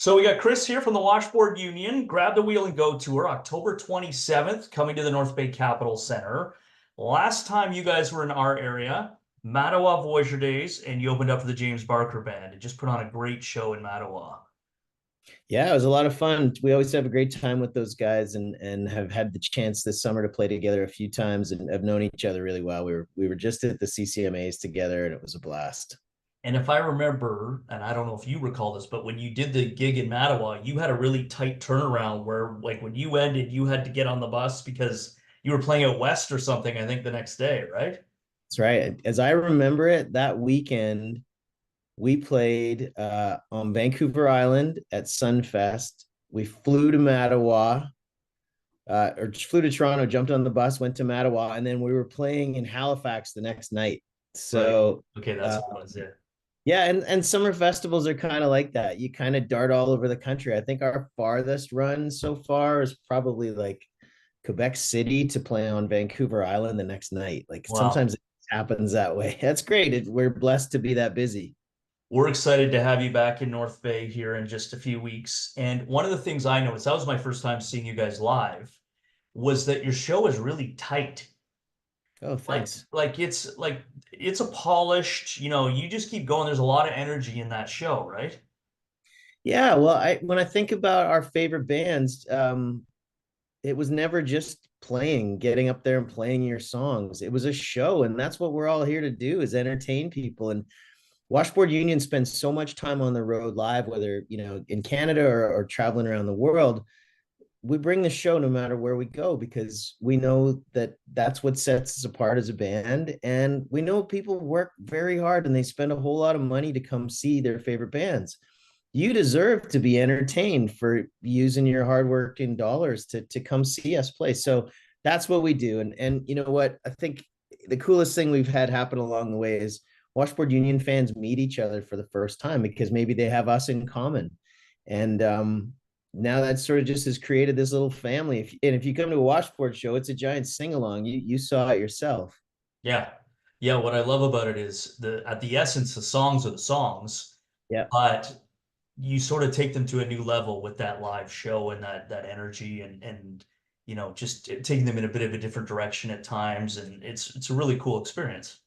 So we got Chris here from the Washboard Union. Grab the Wheel and Go Tour, October 27th, coming to the North Bay Capitol Center. Last time you guys were in our area, Mattawa Voyager Days, and you opened up for the James Barker Band and just put on a great show in Mattawa. Yeah, it was a lot of fun. We always have a great time with those guys and have had the chance this summer to play together a few times and have known each other really well. We were just at the CCMAs together and it was a blast. And if I remember, and I don't know if you recall this, but when you did the gig in Mattawa, you had a really tight turnaround where, like, when you ended, you had to get on the bus because you were playing out west or something, I think, the next day, right? That's right. As I remember it, that weekend we played on Vancouver Island at Sunfest. We flew to Mattawa, or flew to Toronto, jumped on the bus, went to Mattawa, and then we were playing in Halifax the next night. Right. So Okay, that's uh, what it was. Yeah. yeah, and summer festivals are kind of like that. You kind of dart all over the country. I think our farthest run so far is probably like Quebec City to play on Vancouver Island the next night. Like Wow. sometimes it happens that way. That's great. We're blessed to be that busy. We're excited to have you back in North Bay here in just a few weeks. And one of the things I noticed, that was my first time seeing you guys live, was that your show is really tight. Oh, Like, thanks. it's a polished, you just keep going. There's a lot of energy in that show, right? Yeah, well, I when I think about our favorite bands, it was never just playing, getting up there and playing your songs. It was a show, and that's what we're all here to do is entertain people. And Washboard Union spends so much time on the road live, whether in Canada or traveling around the world. We bring the show no matter where we go because we know that that's what sets us apart as a band, and we know people work very hard and they spend a whole lot of money to come see their favorite bands. You deserve to be entertained for using your hard working dollars to come see us play. So that's what we do. And you know what? I think the coolest thing we've had happen along the way is Washboard Union fans meet each other for the first time because maybe they have us in common. And now that sort of just has created this little family. And if you come to a washboard show, it's a giant sing along. You saw it yourself. Yeah. Yeah, what I love about it is at the essence, the songs are the songs, Yeah. but you sort of take them to a new level with that live show and that energy and just taking them in a bit of a different direction at times, and it's a really cool experience.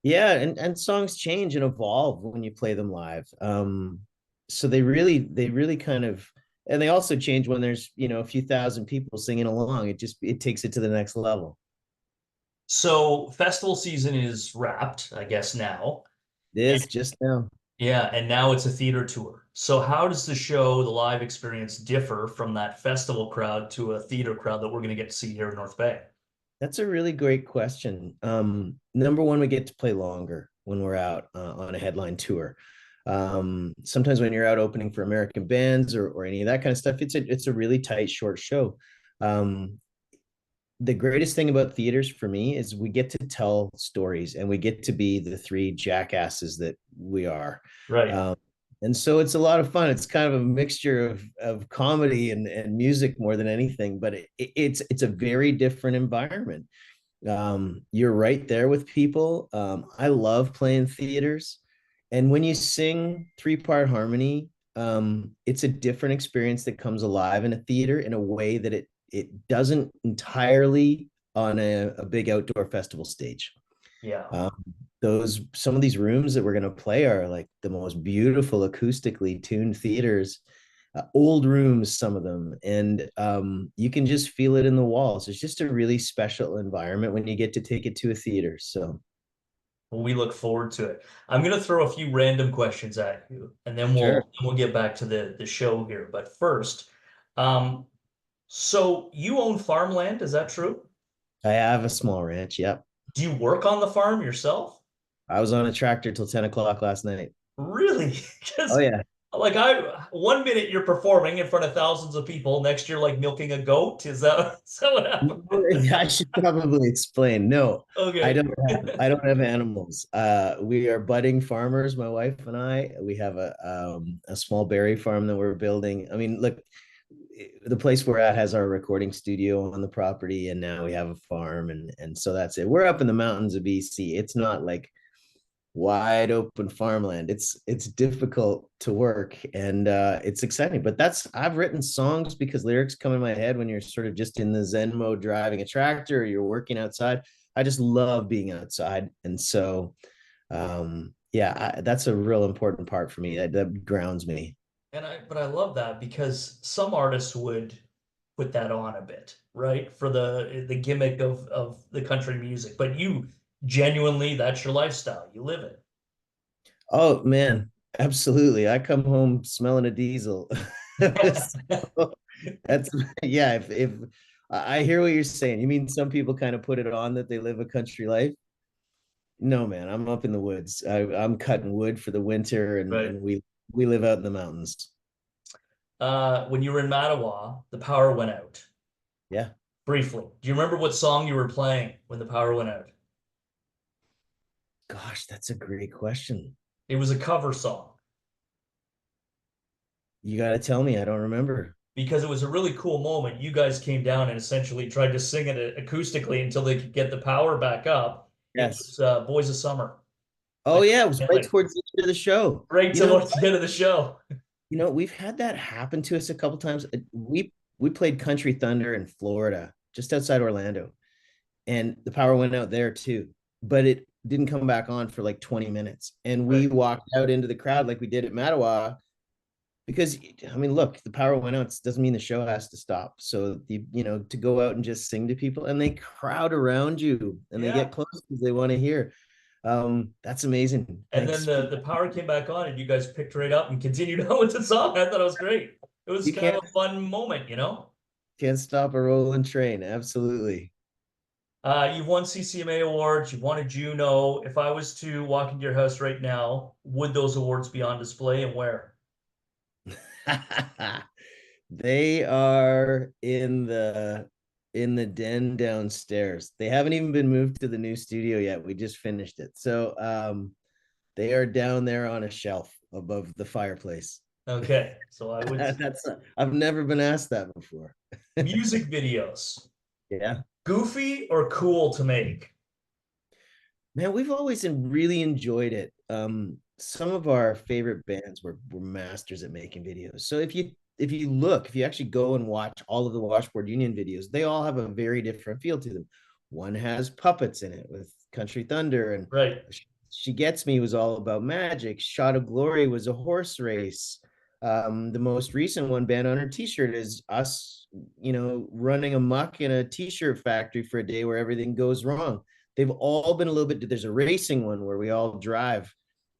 Yeah, and songs change and evolve when you play them live. So they really kind of, and they also change when there's a few thousand people singing along. It takes it to the next level. So festival season is wrapped, I guess now. It And is just now. yeah, and now it's a theater tour. So how does the show, the live experience differ from that festival crowd to a theater crowd that we're going to get to see here in North Bay? That's a really great question. Number one, we get to play longer when we're out on a headline tour. Sometimes when you're out opening for American bands or any of that kind of stuff, it's a really tight, short show. Um, the greatest thing about theaters for me is we get to tell stories and we get to be the three jackasses that we are. Right. Um, and so it's a lot of fun. It's kind of a mixture of comedy and music more than anything, but it's a very different environment. You're right there with people. I love playing theaters. And when you sing three-part harmony, it's a different experience that comes alive in a theater in a way that it doesn't entirely on a big outdoor festival stage. Yeah. Um, those some of these rooms that we're going to play are like the most beautiful acoustically tuned theaters, old rooms, some of them, and you can just feel it in the walls. It's just a really special environment when you get to take it to a theater. So Well, we look forward to it. I'm going to throw a few random questions at you, and then sure, we'll get back to the show here. But first, um, so you own farmland, is that true? I have a small ranch. Yep, Do you work on the farm yourself? I was on a tractor till 10 o'clock last night. Really? Oh Because yeah. like one minute you're performing in front of thousands of people, next you're like milking a goat. Is that what happened? I should probably explain. No, I Okay. don't have animals. We are budding farmers, my wife and I. We have a small berry farm that we're building. I mean, look, the place we're at has our recording studio on the property, and now we have a farm, and so that's it. We're up in the mountains of BC. It's not like wide open farmland. It's difficult to work, and it's exciting. But that's I've written songs because lyrics come in my head when you're sort of just in the Zen mode driving a tractor or you're working outside. I just love being outside, and so yeah, that's a real important part for me. That grounds me. But I love that because some artists would put that on a bit, right? For the gimmick of the country music. But you genuinely, that's your lifestyle. You live it. Oh man, absolutely. I come home smelling a diesel. So that's yeah. If I hear what you're saying, you mean some people kind of put it on that they live a country life? No, man, I'm up in the woods. I'm cutting wood for the winter, Right. and we live out in the mountains. When you were in Mattawa, the power went out Yeah. briefly. Do you remember what song you were playing when the power went out? Gosh, that's a great question. It was a cover song You got to tell me. I don't remember. because it was a really cool moment. You guys came down and essentially tried to sing it acoustically until they could get the power back up. It Yes. was Boys of Summer Oh by yeah, it was right Stanley. towards the end of the show. Right You know, towards the end of the show. we've had that happen to us a couple times. We played Country Thunder in Florida, just outside Orlando, and the power went out there too, but it didn't come back on for like 20 minutes. And we Right. walked out into the crowd like we did at Mattawa because I mean, look, the power went out. It doesn't mean the show has to stop. So to go out and just sing to people and they crowd around you and they Yeah. get close because they want to hear. That's amazing. And then Thanks. the power came back on and you guys picked right up and continued on with the song. I thought it was great. It was You kind of can't a fun moment, you know? can't stop a rolling train. Absolutely. You've won CCMA awards, you've won a Juno. If I was to walk into your house right now, would those awards be on display and where? They are in the den downstairs. They haven't even been moved to the new studio yet. We just finished it. So they are down there on a shelf above the fireplace. Okay, so I would That's I've never been asked that before. music videos, Yeah. goofy or cool to make? Man, we've always really enjoyed it. Some of our favorite bands were masters at making videos. So if you actually go and watch all of the Washboard Union videos, they all have a very different feel to them. One has puppets in it with Country Thunder, and Right. She Gets Me was all about magic. Shot of Glory was a horse race. The most recent one, Band on Her T-shirt, is us, running amok in a T-shirt factory for a day where everything goes wrong. They've all been a little bit. There's a racing one where we all drive.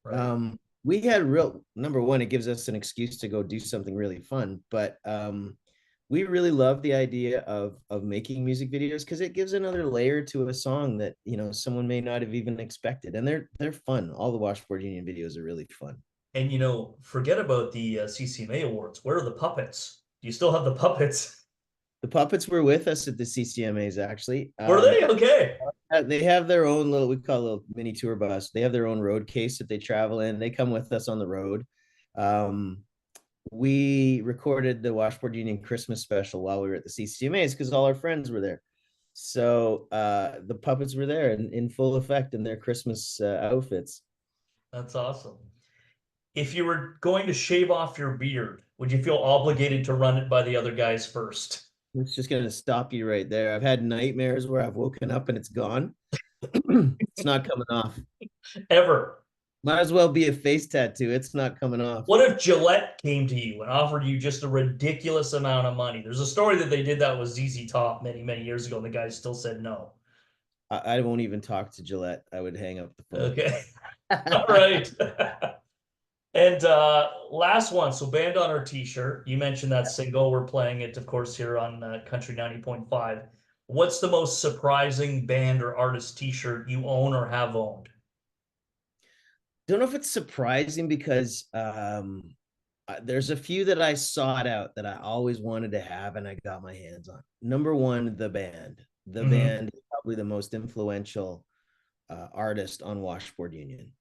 Right. We had real number one. It gives us an excuse to go do something really fun, but we really love the idea of making music videos because it gives another layer to a song that someone may not have even expected, and they're fun. All the Washboard Union videos are really fun. And forget about the CCMA awards. Where are the puppets? Do you still have the puppets? The puppets were with us at the CCMAs actually. Were they okay? They have their own little, we call it a little mini tour bus. They have their own road case that they travel in. They come with us on the road. Um, we recorded the Washboard Union Christmas special while we were at the CCMAs because all our friends were there. So the puppets were there in full effect in their Christmas outfits. That's awesome. If you were going to shave off your beard, would you feel obligated to run it by the other guys first? It's just going to stop you right there. I've had nightmares where I've woken up and it's gone. It's not coming off. Ever. Might as well be a face tattoo. It's not coming off. What if Gillette came to you and offered you just a ridiculous amount of money? There's a story that they did that with ZZ Top many, many years ago, and the guy still said no. I won't even talk to Gillette. I would hang up the phone. Okay. All right. And last one. So Band on Our T-shirt. You mentioned that single. We're playing it, of course, here on Country 90.5. What's the most surprising band or artist T-shirt you own or have owned? Don't know if it's surprising because there's a few that I sought out that I always wanted to have and I got my hands on. Number one, the band. The band is probably the most influential artist on Washboard Union.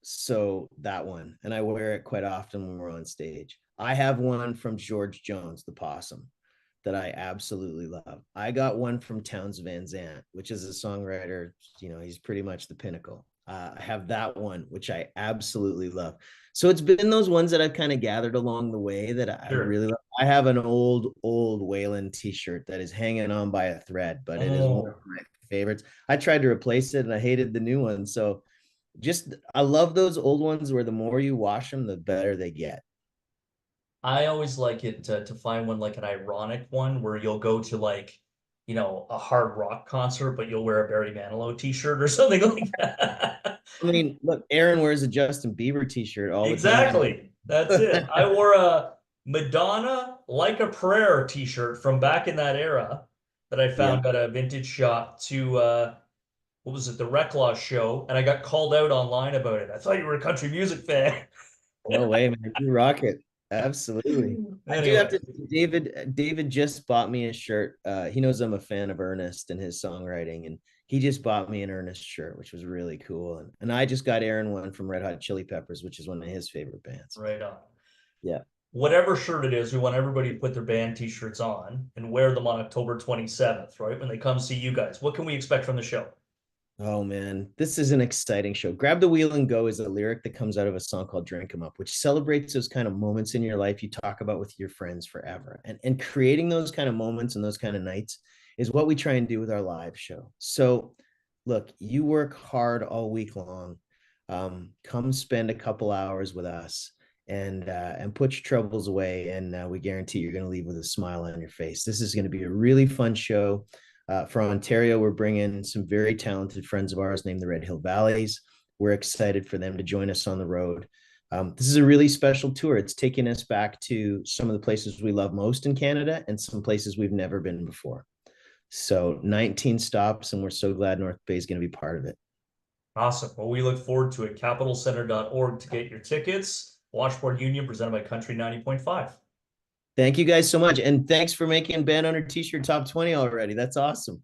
So that one, and I wear it quite often when we're on stage. I have one from George Jones, the Possum, that I absolutely love. I got one from Townes Van Zandt, which is a songwriter. He's pretty much the pinnacle. I have that one, which I absolutely love. So it's been those ones that I've kind of gathered along the way that I Sure. really love. I have an old Waylon t-shirt that is hanging on by a thread, but it is one of Oh, my favorites. I tried to replace it and I hated the new one. So just I love those old ones where the more you wash them, the better they get. I always like it to find one like an ironic one where you'll go to like, a hard rock concert, but you'll wear a Barry Manilow t-shirt or something like that. I mean, look, Aaron wears a Justin Bieber t-shirt all the time. Exactly. That's it. I wore a Madonna Like a Prayer t-shirt from back in that era that I Yeah, found at a vintage shop to what was it, the Reclaw show, and I got called out online about it. I thought you were a country music fan. no way, man. You rock it. Absolutely. I do have Anyway, to, David just bought me a shirt. He knows I'm a fan of Ernest and his songwriting, and he just bought me an Ernest shirt, which was really cool. And I just got Aaron one from Red Hot Chili Peppers, which is one of his favorite bands. right on. Yeah. Whatever shirt it is, we want everybody to put their band t-shirts on and wear them on October 27th, right? When they come see you guys. What can we expect from the show? Oh man, this is an exciting show. Grab the Wheel and Go is a lyric that comes out of a song called Drink 'em Up, which celebrates those kind of moments in your life you talk about with your friends forever. And creating those kind of moments and those kind of nights is what we try and do with our live show. So look, you work hard all week long. Come spend a couple hours with us and put your troubles away. And we guarantee you're going to leave with a smile on your face. This is going to be a really fun show. From Ontario, we're bringing some very talented friends of ours named the Red Hill Valleys. We're excited for them to join us on the road. This is a really special tour. It's taking us back to some of the places we love most in Canada and some places we've never been before. So 19 stops, and we're so glad North Bay is going to be part of it. Awesome. Well, we look forward to it. Capitalcenter.org to get your tickets. Washboard Union presented by Country 90.5. Thank you guys so much. And thanks for making Band Owner T-shirt top 20 already. That's awesome.